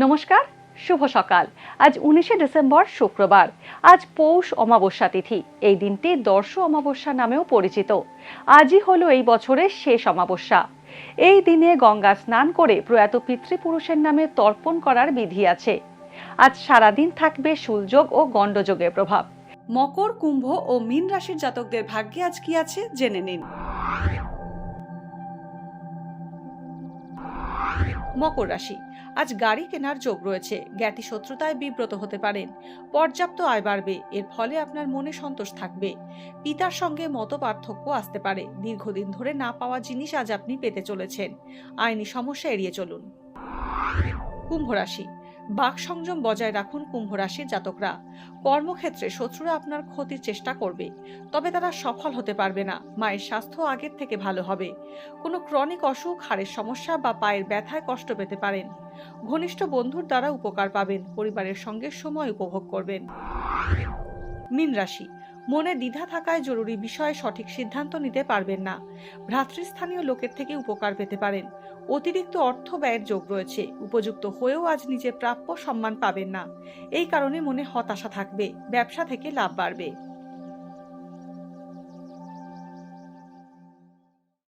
নমস্কার, শুভ সকাল। আজ 19শে ডিসেম্বর শুক্রবার। আজ পৌষ অমাবস্যা তিথি। এই দিনটি দর্শ অমাবস্যা নামেও পরিচিত। আজই হলো এই বছরের শেষ অমাবস্যা। এই দিনে গঙ্গা স্নান করে প্রয়াত পিতৃপুরুষের নামে তর্পণ করার বিধি আছে। আজ সারাদিন থাকবে শুলযোগ ও গণ্ডযোগের প্রভাব। মকর, কুম্ভ ও মীন রাশির জাতকদের ভাগ্যে আজ কি আছে জেনে নিন। মকর রাশি, আজ গাড়ি কেনার যোগ রয়েছে। জ্ঞাতি শত্রুতায় বিব্রত হতে পারেন। পর্যাপ্ত আয় বাড়বে, এর ফলে আপনার মনে সন্তোষ থাকবে। পিতার সঙ্গে মত পার্থক্য আসতে পারে। দীর্ঘদিন ধরে না পাওয়া জিনিস আজ আপনি পেতে চলেছেন। আইনি সমস্যা এড়িয়ে চলুন। কুম্ভ রাশি, বাক সংযম বজায় রাখুন কুম্ভ রাশির জাতকরা। কর্মক্ষেত্রে শত্রুরা আপনার ক্ষতির চেষ্টা করবে, তবে তারা সফল হতে পারবে না। মায়ের স্বাস্থ্য আগের থেকে ভালো হবে। কোনো ক্রনিক অসুখ, হাড়ের সমস্যা বা পায়ের ব্যথায় কষ্ট পেতে পারেন। ঘনিষ্ঠ বন্ধুর দ্বারা উপকার পাবেন। পরিবারের সঙ্গে সময় উপভোগ করবেন। মীন রাশি, মনে দ্বিধা থাকায় জরুরি বিষয়ে সঠিক সিদ্ধান্ত নিতে পারবেন না। ভ্রাতৃস্থানীয় লোকের থেকে উপকার পেতে পারেন। অতিরিক্ত অর্থ ব্যয়ের যোগ রয়েছে। উপযুক্ত হয়েও আজ নিজের প্রাপ্য সম্মান পাবেন না। এই কারণে মনে হতাশা থাকবে। ব্যবসা থেকে লাভ বাড়বে।